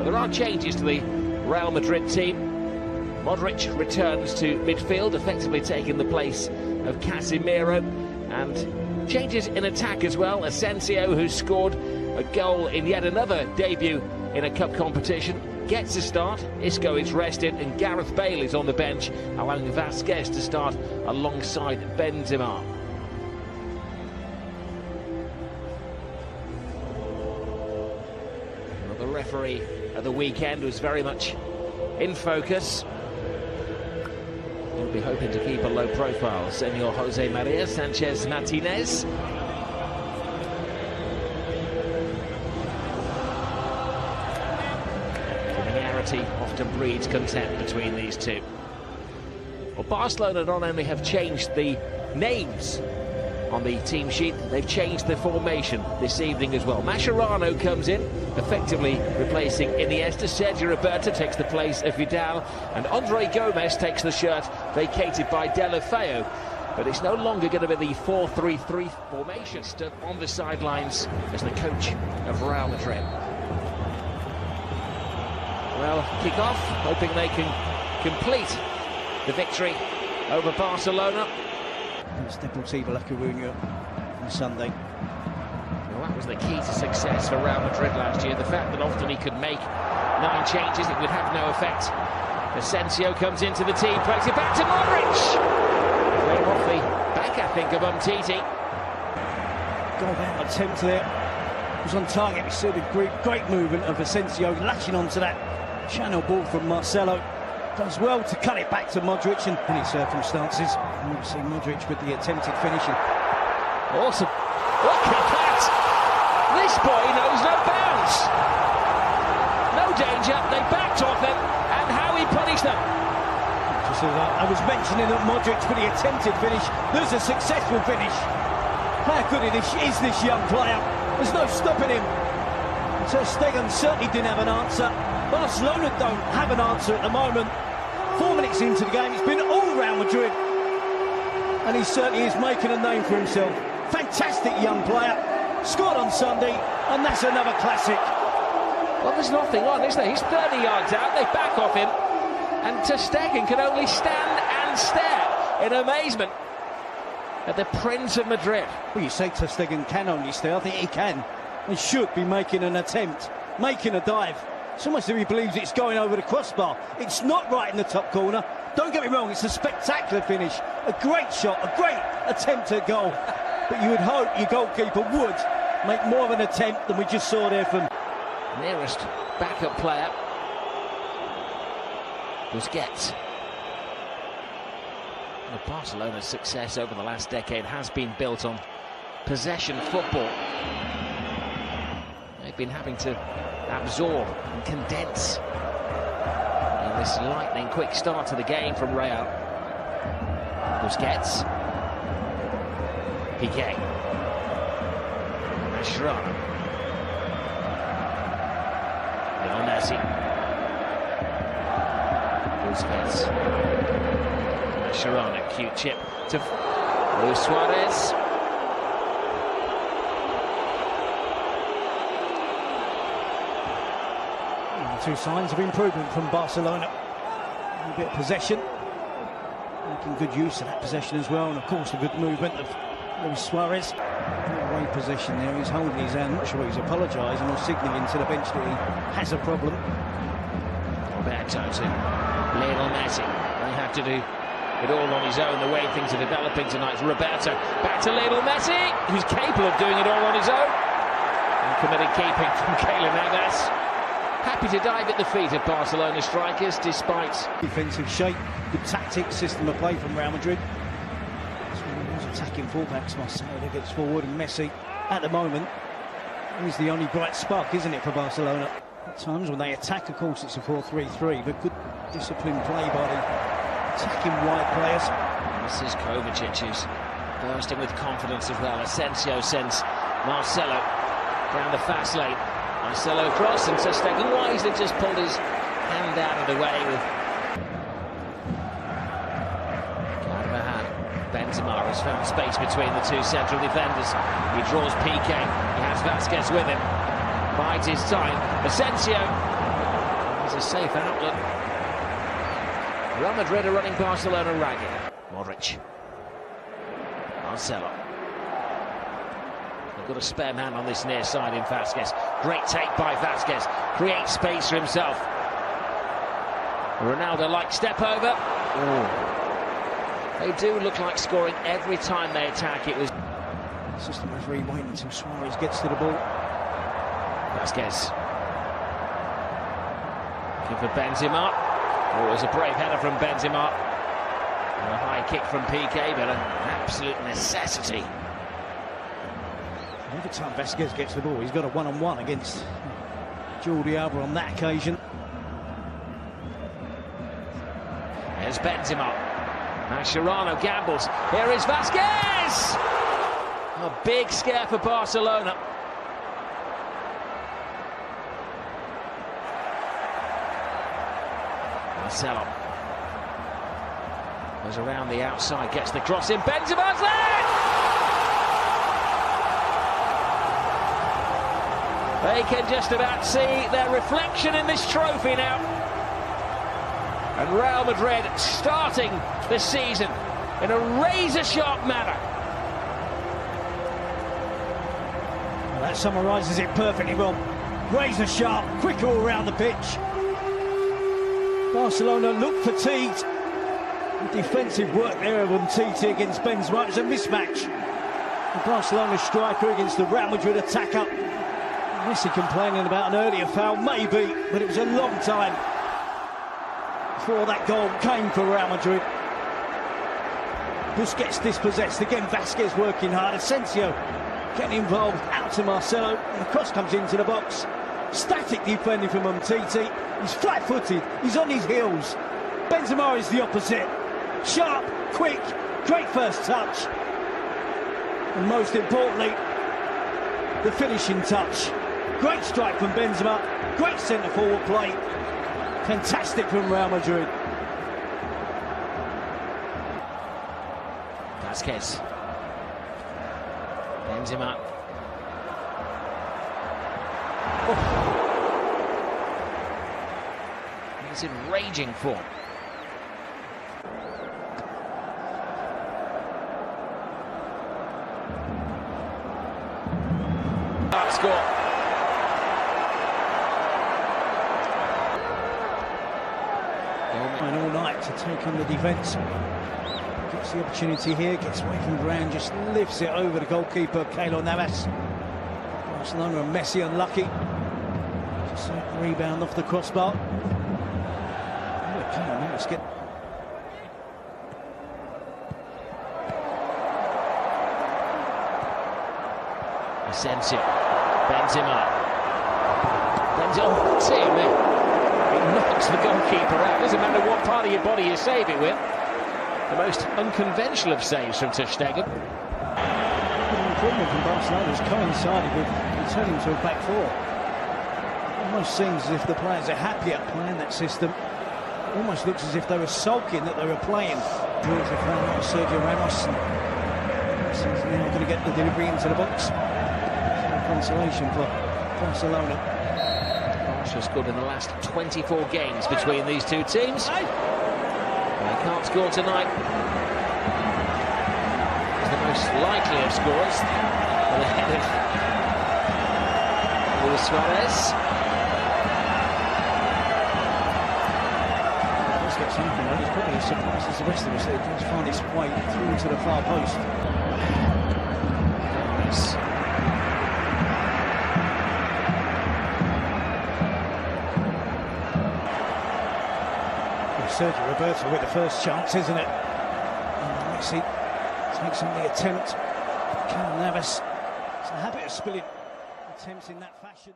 There are changes to the Real Madrid team. Modric returns to midfield, effectively taking the place of Casemiro, and changes in attack as well. Asensio, who scored a goal in yet another debut in a cup competition, gets a start. Isco is rested, and Gareth Bale is on the bench, allowing Vasquez to start alongside Benzema. Well, the referee at the weekend was very much in focus. He'll be hoping to keep a low profile. Senor Jose Maria Sanchez Martinez. Familiarity often breeds contempt between these two. Well, Barcelona not only have changed the names on the team sheet, they've changed the formation this evening as well. Mascherano comes in, effectively replacing Iniesta. Sergio Roberto takes the place of Vidal, and Andre Gomez takes the shirt vacated by Deulofeu. But it's no longer going to be the 4-3-3 formation. Stood on the sidelines as the coach of Real Madrid. Well, kick off, hoping they can complete the victory over Barcelona. It's Deportivo La Coruña on Sunday. Well, that was the key to success for Real Madrid last year. The fact that often he could make 9 changes, it would have no effect. Asensio comes into the team, plays it back to Modric. Playing off the back, I think, of Umtiti. Goal out attempt there. Was on target. We saw the great movement of Asensio lashing onto that channel ball from Marcelo. Does well to cut it back to Modric in any circumstances. And we'll see Modric with the attempted finishing. Awesome. Look at that! This boy knows no bounds. No danger. They backed off him, and how he punished them. Just as I was mentioning that Modric for the attempted finish, there's a successful finish. How good is this young player? There's no stopping him. Ter Stegen certainly didn't have an answer. Barcelona don't have an answer at the moment. 4 minutes into the game, it's been all Real Madrid. And he certainly is making a name for himself. Fantastic young player. Scored on Sunday, and that's another classic. Well, there's nothing on, is there? He's 30 yards out, they back off him. And Ter Stegen can only stand and stare in amazement at the Prince of Madrid. Well, you say Ter Stegen can only stare. I think he can. He should be making an attempt, making a dive. It's almost as if he believes it's going over the crossbar. It's not right in the top corner. Don't get me wrong, it's a spectacular finish. A great shot, a great attempt at goal. But you would hope your goalkeeper would make more of an attempt than we just saw there from nearest backup player, Busquets. Well, Barcelona's success over the last decade has been built on possession football. They've been having to absorb and condense in this lightning quick start to the game from Real. Busquets, Piqué, Mascherano, Lionel Messi, Busquets, Mascherano, cute chip to Luis Suarez. Two signs of improvement from Barcelona. A bit of possession, making good use of that possession as well, and of course the good movement of Luis Suarez. Away possession there, he's holding his hand, not sure he's apologising or signalling to the bench that he has a problem. Roberto to Lionel Messi. They have to do it all on his own, the way things are developing tonight. Roberto back to Lionel Messi, who's capable of doing it all on his own. And committed keeping from Keylor Navas. Happy to dive at the feet of Barcelona strikers, despite defensive shape, good tactic, system of play from Real Madrid. So those attacking fullbacks, Marcelo gets forward, and Messi, at the moment, is the only bright spark, isn't it, for Barcelona? At times when they attack, of course, it's a 4-3-3, but good disciplined play by the attacking wide players. This is Kovacic, who's bursting with confidence as well. Asensio sends Marcelo down the fast lane. Marcelo cross, and Ter Stegen wisely just pulled his hand out of the way with Carvajal. Benzema has found space between the two central defenders. He draws Piqué. He has Vasquez with him. Bides his time. Asensio a safe outlet. Real Madrid are running Barcelona ragged. Modric. Marcelo. They've got a spare man on this near side in Vasquez. Great take by Vasquez. Creates space for himself. Ronaldo-like step over. They do look like scoring every time they attack. It was Assistant referee waiting until Suarez gets to the ball. Vasquez. Looking for Benzema. Oh, it was a brave header from Benzema. And a high kick from PK, but an absolute necessity. Every time Vasquez gets the ball, he's got a one-on-one against Jordi Alba on that occasion. There's Benzema. Mascherano gambles. Here is Vasquez! A big scare for Barcelona. Marcelo goes around the outside, gets the cross in. Benzema's there! They can just about see their reflection in this trophy now. And Real Madrid starting the season in a razor-sharp manner. Well, that summarises it perfectly well. Razor-sharp, quick all around the pitch. Barcelona look fatigued. The defensive work there of Umtiti against Benzema is a mismatch. The Barcelona striker against the Real Madrid attacker. Messi complaining about an earlier foul, maybe, but it was a long time before that goal came for Real Madrid. Busquets dispossessed, again Vasquez working hard, Asensio getting involved, out to Marcelo, and the cross comes into the box. Static defending from Umtiti, he's flat-footed, he's on his heels. Benzema is the opposite, sharp, quick, great first touch. And most importantly, the finishing touch. Great strike from Benzema, great centre-forward play. Fantastic from Real Madrid. Vasquez. Benzema. Oh. He's in raging form. Score. And all night to take on the defence. Gets the opportunity here, gets away from ground, just lifts it over the goalkeeper, Keylor Navas. Barcelona and Messi unlucky. Just a rebound off the crossbar. Keylor Navas get. Asensio. Benzema. Oh, dear me. It knocks the goalkeeper out. Doesn't matter what part of your body you save it with. The most unconventional of saves from Ter Stegen. The improvement from Barcelona has coincided with returning to a back four. Almost seems as if the players are happier playing that system. Almost looks as if they were sulking that they were playing. Draws the foul out of Sergio Ramos. He's now going to get the delivery into the box. No consolation for Barcelona. Barca scored in the last 24 games between these two teams. They can't score tonight. He's the most likely of scorers. Ahead of Luis Suarez. Let's get something though. It's probably as surprised as the rest of us that it does find its way through to the far post. Nice. Sergio Roberto with the first chance, isn't it? And Messi takes on the attempt. Keylor Navas has a habit of spilling attempts in that fashion.